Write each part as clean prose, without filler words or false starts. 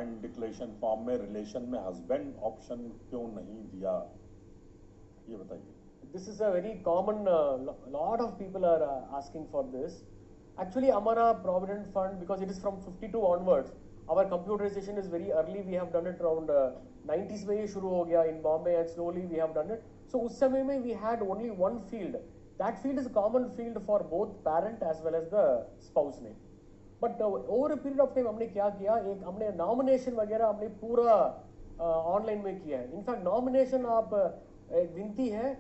Joint declaration form में relation में husband option क्यों नहीं दिया, ये बताइए। This is a very common, lot of people are asking for this. Actually, Amara Provident Fund, because it is from 52 onwards, our computerization is very early. We have done it around 90s में ये शुरू हो गया in Bombay, and slowly we have done it. So उस समय में we had only one field. That field is a common field for both parent as well as the spouse name. But over a period of time हमने क्या किया, एक हमने nomination वगैरह हमने पूरा ऑनलाइन में किया है. इनफैक्ट नॉमिनेशन आप एक विनती है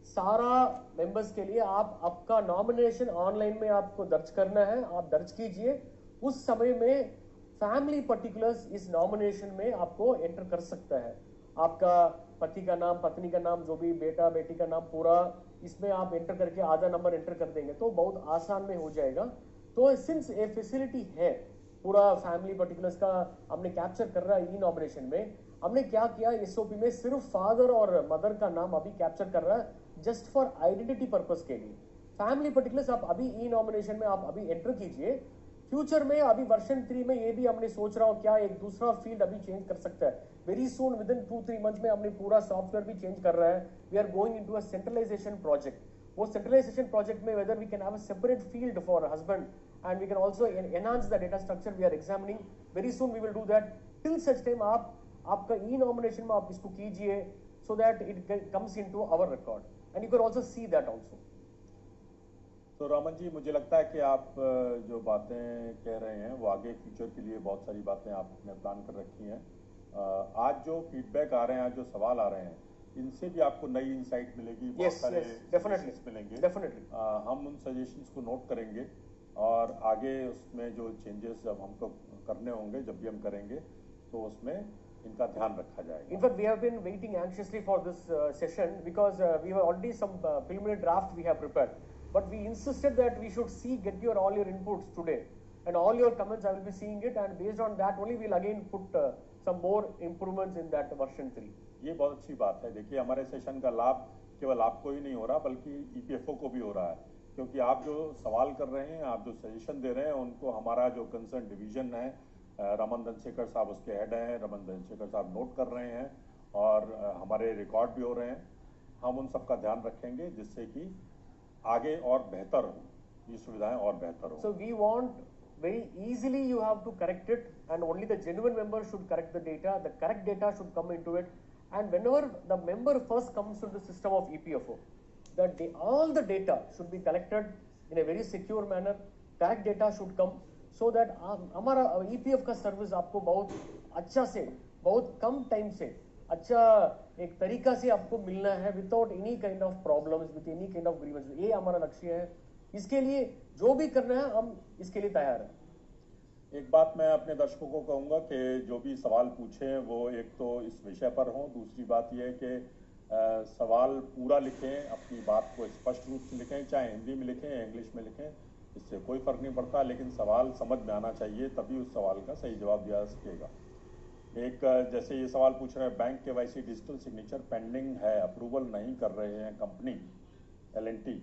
सारा मेंबर्स के लिए, आप आपका नॉमिनेशन ऑनलाइन में आपको दर्ज करना है, आप दर्ज कीजिए. उस समय में फैमिली पर्टिकुलर्स इस नॉमिनेशन में आपको एंटर कर सकता है. आपका पति का नाम, पत्नी का नाम, जो भी बेटा बेटी का नाम पूरा इसमें आप एंटर करके आधा नंबर एंटर कर देंगे तो बहुत आसान में हो जाएगा. तो सिंस ए फैसिलिटी है, पूरा फैमिली पर्टिकुलर्स का हमने कैप्चर कर रहा है ई नॉमिनेशन में, हमने क्या किया एसओपी में सिर्फ फादर और मदर का नाम अभी कैप्चर कर रहा है जस्ट फॉर आइडेंटिटी पर्पस के लिए. फैमिली पर्टिकुलर्स आप अभी ई नॉमिनेशन में आप अभी एंटर कीजिए. फ्यूचर में अभी वर्जन 3 में ये भी हमने सोच रहा हूँ क्या एक दूसरा फील्ड अभी चेंज कर सकता है. Very soon within 2-3 months में हमने पूरा सॉफ्टवेयर भी चेंज कर रहा है. We are going into a centralization project. वो सेंट्रलाइजेशन प्रोजेक्ट में whether we can have a separate field for husband and we can also enhance the data structure. We are examining very soon. We will do that. Till such time आप आपका ई nomination में आप इसको कीजिए so that it comes into our record and you can also see that also. तो रामन जी, मुझे लगता है कि आप जो बातें कह रहे हैं वो आगे फ्यूचर के लिए बहुत सारी बातें आपने प्लान कर रखी हैं. आज जो फीडबैक आ रहे हैं, आज जो सवाल आ रहे हैं, इनसे भी आपको नई इंसाइट मिलेगी. बहुत सारे डेफिनेटली मिलेंगे. डेफिनेटली हम उन सजेशंस को नोट करेंगे और आगे उसमें जो चेंजेस जब हमको करने होंगे, जब भी हम करेंगे तो उसमें इनका ध्यान रखा जाएगा. In fact, we have been waiting anxiously for this session because we have already some preliminary draft we have prepared. But we insisted that we should get all your inputs today and all your comments. I will be seeing it, and based on that only we'll again put some more improvements in that version 3. ये बहुत अच्छी बात है. देखिए, हमारे session का लाभ केवल आपको ही नहीं हो रहा बल्कि ईपीएफओ को भी हो रहा है, क्योंकि आप जो सवाल कर रहे हैं, आप जो सजेशन दे रहे हैं, उनको हमारा जो कंसर्न डिवीजन है, रमन धनशेखर साहब उसके हेड हैं, रमन धनशेखर साहब नोट कर रहे हैं और हमारे रिकॉर्ड भी हो रहे हैं. हम उन सब का ध्यान रखेंगे जिससे कि आगे और बेहतर हो, ये सुविधाएं और बेहतर हो. So we want very easily you have to correct it, and only the genuine member should correct the data. The correct data should come into it, and whenever the member first comes to the system of EPFO, all the data should be collected in a very secure manner. Correct data should come so that हमारा EPF का service आपको बहुत अच्छा से, बहुत कम time से अच्छा एक तरीका से आपको मिलना है without any kind of problems, with any kind of grievance. ये हमारा लक्ष्य है. इसके लिए जो भी करना है हम इसके लिए तैयार हैं. एक बात मैं अपने दर्शकों को कहूँगा कि जो भी सवाल पूछें वो एक तो इस विषय पर हों. दूसरी बात यह है कि सवाल पूरा लिखें, अपनी बात को स्पष्ट रूप से लिखें, चाहे हिंदी में लिखें या इंग्लिश में लिखें, इससे कोई फर्क नहीं पड़ता, लेकिन सवाल समझ में आना चाहिए, तभी उस सवाल का सही जवाब दिया जा सकेगा. एक जैसे ये सवाल पूछ रहे हैं, bank KYC digital signature pending है, अप्रूवल नहीं कर रहे हैं कंपनी L&T,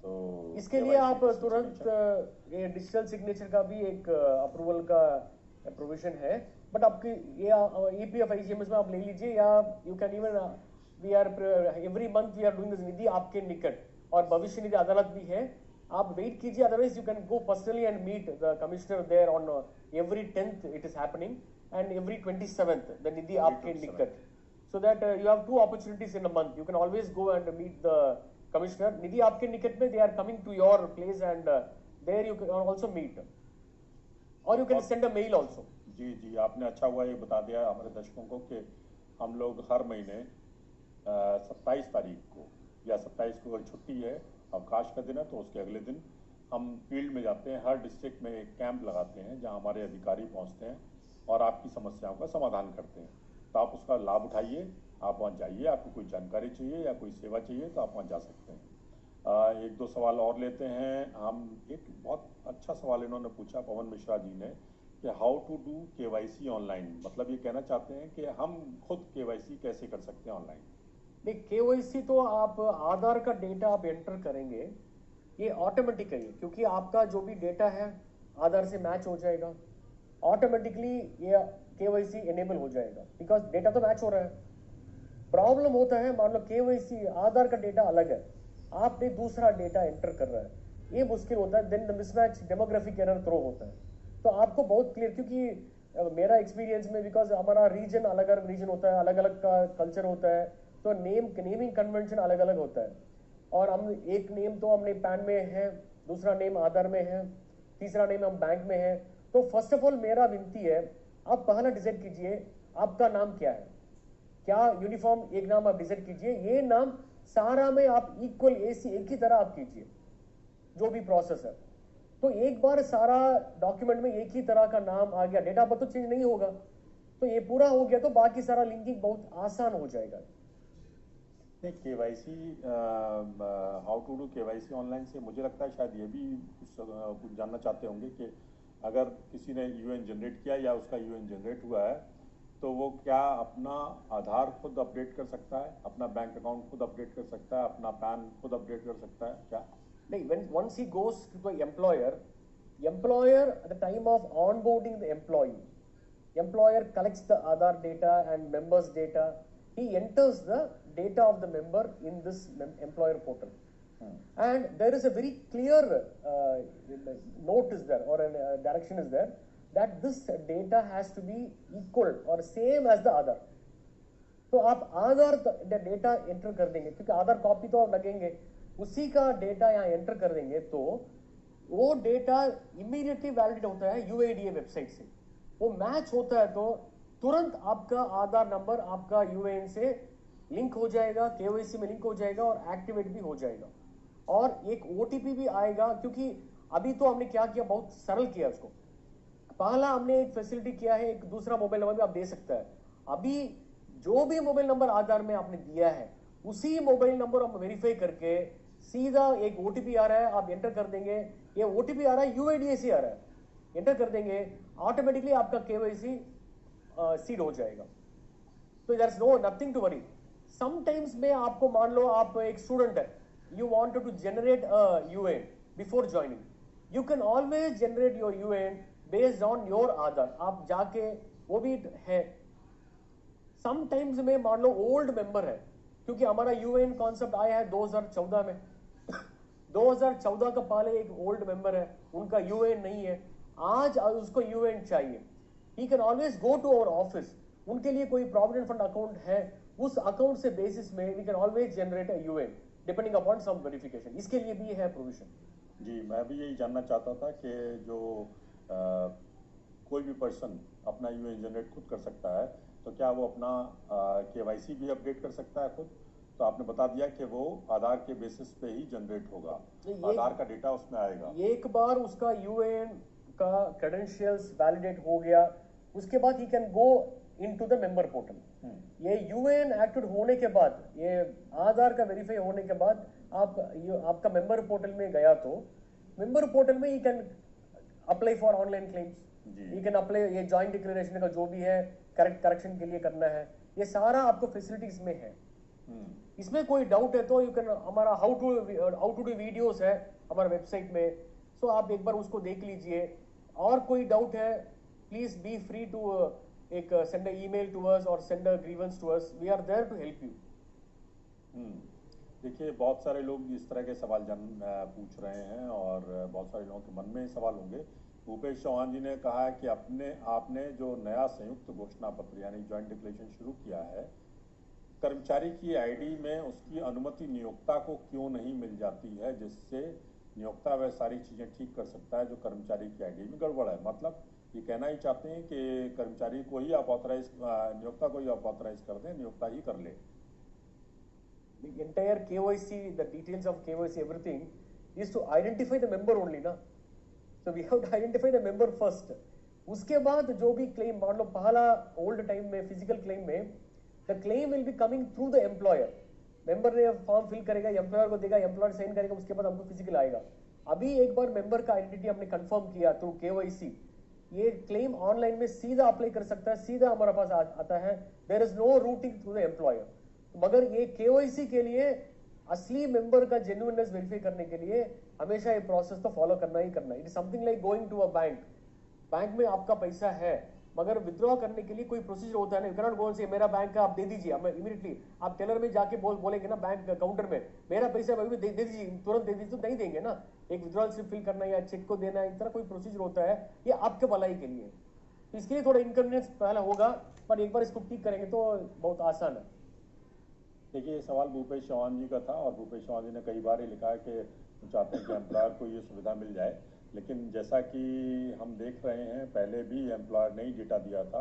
तो इसके लिए आप तुरंत ये डिजिटल सिग्नेचर का भी एक अप्रूवल का प्रोविजन है. बट आपकी ये EPF IGMS में आप ले लीजिए, या you can even we are every month we are doing this Nidhi आपके निकट, और भविष्य निधि अदालत भी है. आप वेट कीजिए, otherwise you can go personally and meet the commissioner there on every 10th it is happening and every 27th the nidhi aapke nikat, so that you have 2 opportunities in a month. You can always go and meet the commissioner. Nidhi aapke nikat mein they are coming to your place, and there you can also meet, or you can send a mail also. जी जी, आपने अच्छा हुआ ये बता दिया हमारे दर्शकों को कि हम लोग हर महीने 27 तारीख को या 27 को अगर छुट्टी है, अवकाश का दिन है, तो उसके अगले दिन हम फील्ड में जाते हैं. हर डिस्ट्रिक्ट में एक कैंप लगाते हैं जहां हमारे अधिकारी पहुंचते हैं और आपकी समस्याओं का समाधान करते हैं. तो आप उसका लाभ उठाइए, आप वहां जाइए. आपको कोई जानकारी चाहिए या कोई सेवा चाहिए तो आप वहां जा सकते हैं. एक दो सवाल और लेते हैं हम. एक बहुत अच्छा सवाल इन्होंने पूछा, पवन मिश्रा जी ने, कि how to do KYC online. मतलब ये कहना चाहते हैं कि हम खुद KYC कैसे कर सकते हैं ऑनलाइन. नहीं, KYC तो आप आधार का डेटा आप एंटर करेंगे, ये ऑटोमेटिक है, क्योंकि आपका जो भी डेटा है आधार से मैच हो जाएगा. ऑटोमेटिकली ये केवाईसी एनेबल हो जाएगा, बिकॉज डेटा तो मैच हो रहा है। प्रॉब्लम होता है, मान लो केवाईसी आधार का डेटा अलग है, आपने दूसरा डेटा एंटर कर रहा है, ये मुश्किल होता है, then the mismatch demographic error throw होता है। तो आपको बहुत क्लियर, क्योंकि मेरा एक्सपीरियंस में, बिकॉज हमारा रीजन अलग अलग रीजन होता है, अलग अलग का कल्चर होता है, तो नेमिंग कन्वेंशन अलग अलग होता है। और हम एक नेम तो हमने पैन में है, दूसरा नेम आधार में है, तीसरा नेम हम बैंक में है। तो फर्स्ट ऑफ ऑल मेरा विनती है, आप पहला डिसाइड कीजिए आपका नाम क्या है, क्या यूनिफॉर्म एक नाम आप डिसाइड कीजिए, ये नाम सारा में आप इक्वल एक ही तरह आप कीजिए जो भी प्रोसेस है। तो एक बार सारा डॉक्यूमेंट में एक ही तरह का नाम आ गया, डेटा बर्थ तो चेंज नहीं होगा, तो ये पूरा हो गया तो बाकी सारा लिंकिंग बहुत आसान हो जाएगा। KYC, how to do KYC online से मुझे लगता है शायद ये भी कुछ जानना चाहते होंगे कि अगर किसी ने यूएन जनरेट किया या उसका यूएन जनरेट हुआ है तो वो क्या अपना आधार खुद अपडेट कर सकता है, अपना बैंक अकाउंट खुद अपडेट कर सकता है, अपना पैन खुद अपडेट कर सकता है क्या? नहीं, when once he goes to the employer at the time of onboarding the employer collects the Aadhaar data and members data. He enters the data of the member in this employer portal. And there is a very clear note is there, or a direction is there, that this data has to be equal or same as the Aadhaar. तो आप आधार data enter कर देंगे, क्योंकि आधार copy तो लगेंगे, उसी का data यहाँ एंटर कर देंगे, तो वो डेटा इमीडिएटली वैलिडेट होता है यूएडीए वेबसाइट से। वो मैच होता है तो तुरंत आपका आधार नंबर आपका यूएएन से लिंक हो जाएगा, केवाईसी में लिंक हो जाएगा और एक्टिवेट भी हो जाएगा। और एक ओटीपी भी आएगा, क्योंकि अभी तो हमने क्या किया, बहुत सरल किया उसको। पहला हमने एक फैसिलिटी किया है, एक दूसरा मोबाइल नंबर भी आप दे सकता है। अभी जो भी मोबाइल नंबर आधार में आपने दिया है, उसी मोबाइल नंबर हम वेरीफाई करके सीधा एक ओटीपी आ रहा है, आप एंटर कर देंगे, ये ओटीपी आ रहा है यूआईडीए से आ रहा है, एंटर कर देंगे, ऑटोमेटिकली आपका केवाईसी सीड हो जाएगा। तो there is no nothing to worry. Sometimes में आपको मान लो आप एक स्टूडेंट है, you wanted to generate a UAN before joining, you can always generate your UAN based on your Aadhaar. आप जाके वो भी है। समटाइम्स में मान लो ओल्ड मेंबर है, क्योंकि हमारा यूएएन कॉन्सेप्ट आया है 2014 में 2014 का पहले एक ओल्ड मेंबर है, उनका यूएएन नहीं है, आज उसको यूएएन चाहिए, he can always go to our office. उनके लिए कोई प्रोविडेंट फंड अकाउंट है, उस अकाउंट से बेसिस में we can always generate a UAN depending upon some verification, इसके लिए भी है प्रोविजन। जी, मैं भी यही जानना चाहता था कि जो कोई भी पर्सन अपना यूएएन जनरेट खुद कर सकता है, तो क्या वो अपना केवाईसी भी अपडेट कर सकता है खुद? तो आपने बता दिया कि वो आधार के बेसिस पे ही जनरेट होगा, आधार का डेटा उसमें आएगा। एक बार उसका यूएएन का क्रेडेंशियल्स वैलिडेट हो गया, उसके बाद he can go into the member portal. ये यूएएन एक्टिव होने के बाद, ये आधार का वेरीफाई होने के बाद आपका मेंबर पोर्टल में गया, तो मेंबर पोर्टल में he can apply for online claims, you can apply, ये जॉइंट डिक्लेरेशन का जो भी है करेक्शन के लिए करना है, ये सारा आपको फैसिलिटीज में है। इसमें कोई डाउट है तो यू कैन, हमारा हाउ टू डू वीडियोस है हमारे वेबसाइट में, सो आप एक बार उसको देख लीजिए। और कोई डाउट है प्लीज बी फ्री टू एक send a email to us और send a grievance to us, we are there to help you. देखिए, बहुत सारे लोग इस तरह के सवाल पूछ रहे हैं और बहुत सारे लोगों के मन में सवाल होंगे। भूपेश चौहान जी ने कहा है कि आपने जो नया संयुक्त घोषणा पत्र यानी ज्वाइंट डिक्लेरेशन शुरू किया है, कर्मचारी की आईडी में उसकी अनुमति नियोक्ता को क्यों नहीं मिल जाती है, जिससे नियोक्ता वह सारी चीज़ें ठीक कर सकता है जो कर्मचारी की आईडी में गड़बड़ है। मतलब ये कहना ही चाहते हैं कि कर्मचारी को ही आप ऑथराइज, नियोक्ता को ही आप ऑथराइज कर दें, नियोक्ता ही कर ले। The entire KYC, the details of KYC, everything is to identify the member only, ना? So we have to identify the member first. उसके बाद जो भी क्लेम, मान लो पहला ओल्ड टाइम में फिजिकल क्लेम में, the claim will be coming through the employer. Member ने फॉर्म फिल करेगा, एम्प्लॉयर को देगा, एम्प्लॉयर साइन करेगा, उसके बाद हमको फिजिकल आएगा। अभी एक बार मेंबर का आइडेंटिटी हमने कंफर्म किया थ्रू KYC, ये क्लेम ऑनलाइन में सीधा अप्लाई कर सकता है, सीधा हमारे पास आता है, there is no routing through the employer. मगर ये KYC के लिए असली मेंबर का जेन्युइननेस वेरीफाई करने के लिए हमेशा ये प्रोसेस तो फॉलो करना ही करना है। It is something like going to a bank. Bank में आपका पैसा है, मगर विथड्रॉ करने के लिए कोई प्रोसीजर होता है ना, यू कैन नॉट गो से मेरा बैंक का आप दे दीजिए, अब इमीडिएटली आप टेलर में जाके बोलेंगे ना बैंक काउंटर में मेरा पैसा अभी दे दीजिए, तुरंत दे दीजिए, तो नहीं देंगे ना। एक विथड्रॉल स्लिप फिल करना है या चेक को देना है, इस तरह कोई प्रोसीजर होता है, ये आपके भलाई के लिए। तो इसके लिए थोड़ा इनकन्वीनियंस पहले होगा, पर एक बार इसको ठीक करेंगे तो बहुत आसान है। देखिए, ये सवाल भूपेश चौहान जी का था और भूपेश चौहान जी ने कई बार ही लिखा है कि वो चाहते हैं कि एम्प्लॉयर को ये सुविधा मिल जाए, लेकिन जैसा कि हम देख रहे हैं पहले भी एम्प्लॉयर ने ही डेटा दिया था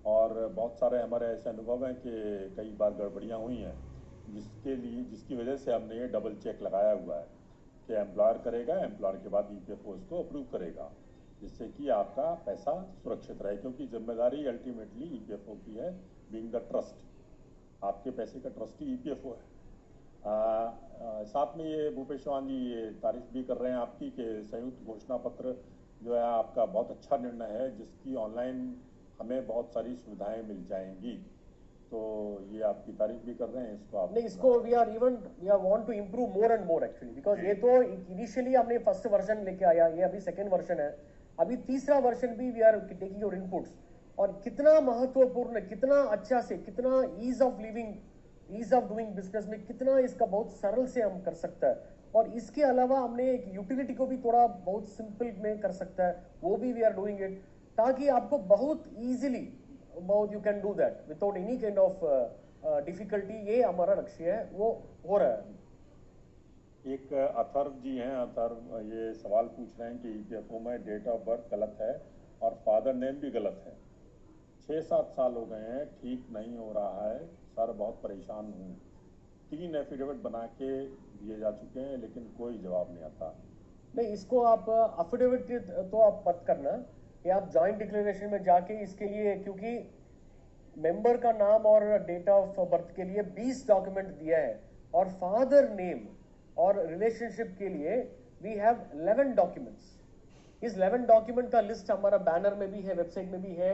और बहुत सारे हमारे ऐसे अनुभव हैं कि कई बार गड़बड़ियाँ हुई हैं, जिसकी वजह से हमने ये डबल चेक लगाया हुआ है कि एम्प्लॉयर करेगा, एम्प्लॉयर के बाद EPFO इसको अप्रूव करेगा, जिससे कि आपका पैसा सुरक्षित रहे, क्योंकि जिम्मेदारी अल्टीमेटली EPFO की है, बीइंग द ट्रस्ट। आपके पैसे का ट्रस्टी EPFO है। साथ में ये भूपेश चौहान जी ये तारीफ भी कर रहे हैं आपकी कि संयुक्त घोषणा पत्र जो है आपका बहुत अच्छा निर्णय है, जिसकी ऑनलाइन हमें बहुत सारी सुविधाएं मिल जाएंगी, तो ये आपकी तारीफ भी कर रहे हैं। इसको आप नहीं, इसको we are want to improve more and more actually, because ये तो इनिशियली हमने फर्स्ट वर्जन लेके आया, ये अभी सेकेंड वर्जन है, अभी तीसरा वर्जन भी we are taking your inputs, और कितना महत्वपूर्ण, कितना अच्छा से, कितना ease of living, ease of doing business में कितना इसका बहुत सरल से हम कर सकता है, और इसके अलावा हमने एक यूटिलिटी को भी थोड़ा बहुत सिंपल में कर सकता है, वो भी वी आर डूइंग इट, ताकि आपको बहुत इजीली बहुत you can do that without any kind of difficulty. ये हमारा लक्ष्य है, वो हो रहा है। एक अथर्व जी हैं, अथर्व ये सवाल पूछ रहे हैं कि EPFO में डेट ऑफ बर्थ गलत है और फादर नेम भी गलत है, 6-7 साल हो गए हैं, ठीक नहीं हो रहा है सर, बहुत परेशान हूँ। 3 एफिडेविट बना के दिए जा चुके हैं, लेकिन कोई जवाब नहीं आता। नहीं, इसको आप अफिडेविट तो आप मत करना, ये आप जॉइंट डिक्लेरेशन में जाके इसके लिए, क्योंकि मेंबर का नाम और डेट ऑफ बर्थ के लिए 20 डॉक्यूमेंट दिया है, और फादर नेम और रिलेशनशिप के लिए वी हैव 11 डॉक्यूमेंट्स। इस 11 डॉक्यूमेंट का लिस्ट हमारा बैनर में भी है, वेबसाइट में भी है,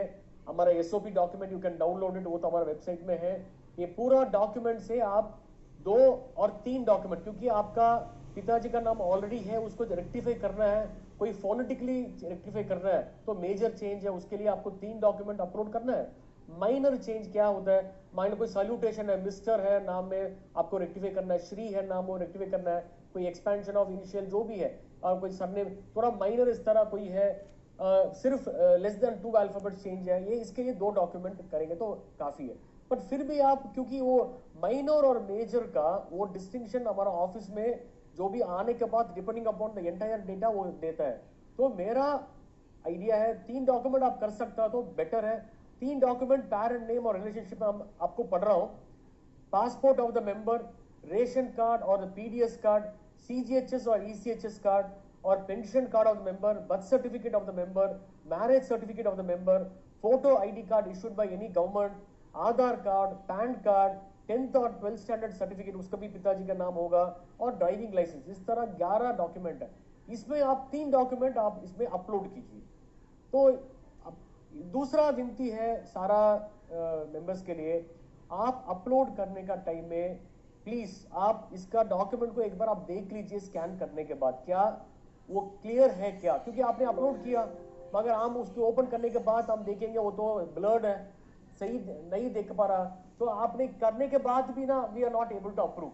हमारा SOP document you can download it, वो तो हमारा वेबसाइट में है। ये पूरा डॉक्यूमेंट से आप 2 और 3 डॉक्यूमेंट, क्योंकि आपका पिताजी का नाम ऑलरेडी है, उसको रेक्टिफाई करना है, कोई फोनेटिकली रेक्टिफाई करना है, तो मेजर चेंज है, उसके लिए आपको 3 डॉक्यूमेंट अपलोड करना है। माइनर चेंज क्या होता है, माइनर कोई सैल्यूटेशन है, मिस्टर है नाम में, आपको रेक्टिफाई करना है, श्री है नाम, वो रेक्टिफाई करना है, कोई एक्सपेंशन ऑफ इनिशियल जो भी है, और कोई सरनेम थोड़ा माइनर इस तरह कोई है, सिर्फ लेस देन 2 अल्फाबेट चेंज है, ये इसके लिए 2 डॉक्यूमेंट करेंगे तो काफी है। बट फिर भी आप, क्योंकि वो माइनर और मेजर का वो डिस्टिंक्शन हमारा ऑफिस में जो भी आने के बाद depending upon the entire data वो देता है, तो मेरा आइडिया है 3 डॉक्यूमेंट आप कर सकता तो बेटर है। 3 डॉक्यूमेंट, पैरेंट नेम और रिलेशनशिप में आपको पढ़ रहा हूं, passport of the member, ration card और PDS कार्ड, CGHS और ECHS कार्ड और pension card of the member, birth certificate of the member, marriage certificate of the member, photo ID card issued by any government, Aadhaar card, pan card, 10th और 12th standard certificate, उसका भी पिताजी का नाम होगा, और driving licence. इस तरह 11 डॉक्यूमेंट है, इसमें आप 3 डॉक्यूमेंट आप इसमें अपलोड कीजिए। तो दूसरा विनती है सारा मेंबर्स के लिए, आप अपलोड करने का टाइम में प्लीज आप इसका डॉक्यूमेंट को एक बार आप देख लीजिए, स्कैन करने के बाद क्या वो क्लियर है क्या, क्योंकि आपने अपलोड किया मगर हम उसको ओपन करने के बाद हम देखेंगे वो तो ब्लर्ड है, सही नहीं देख पा रहा, तो आपने करने के बाद भी ना we are not able to approve,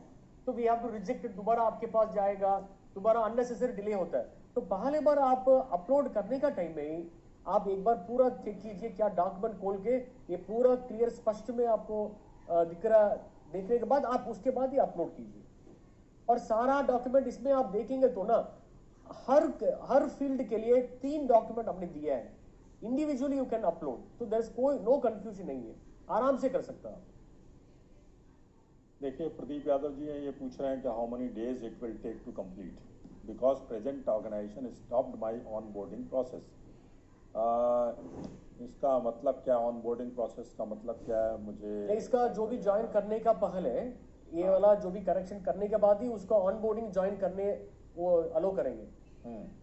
तो we have to reject it, दोबारा आपके पास जाएगा, दोबारा अननेसेसरी डिले होता है। तो पहले बार आप अपलोड करने का टाइम में ही आप एक बार पूरा चेक कीजिए, क्या डॉक्यूमेंट खोल के ये पूरा क्लियर स्पष्ट में आपको दिख रहा, देखने के बाद आप उसके बाद ही अपलोड कीजिए। और सारा डॉक्यूमेंट इसमें आप देखेंगे तो ना हर फील्ड के लिए 3 डॉक्यूमेंट हमने दिया है, इंडिविजुअली यू कैन अपलोड, तो देयर इज कोई नो कंफ्यूजन नहीं है, आराम से कर सकता है। देखिए, प्रदीप यादव जी ये पूछ रहे हैं कि how many days it will take to complete, because present organization stopped my onboarding process. इसका मतलब क्या, ऑनबोर्डिंग प्रोसेस का मतलब क्या है? मुझे इसका जो भी ज्वाइन करने का पहले ये वाला जो भी करेक्शन करने के बाद ही उसका ऑनबोर्डिंग ज्वाइन करने वो अलो करेंगे।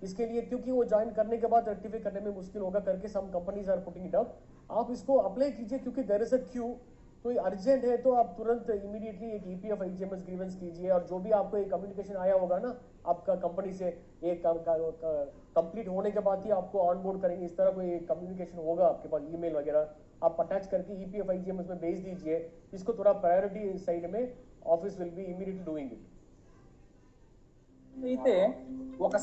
इसके लिए क्योंकि वो ज्वाइन करने के बाद रेक्टिफाई करने में मुश्किल होगा करके some companies are putting it up, आप इसको अप्लाई कीजिए, क्योंकि देयर इज अ क्यू, तो अर्जेंट है तो आप तुरंत इमीडिएटली एक ईपीएफ आईजीएमएस ग्रीवेंस कीजिए, और जो भी आपको एक कम्युनिकेशन आया होगा ना आपका कंपनी से, एक कंप्लीट होने के बाद ही आपको ऑन बोर्ड करेंगे, इस तरह कोई कम्युनिकेशन होगा आपके पास ईमेल वगैरह, आप अटैच करके ईपीएफ आईजीएमएस में भेज दीजिए, इसको थोड़ा प्रायोरिटी साइड में office will be immediately doing it. అయితే ఒక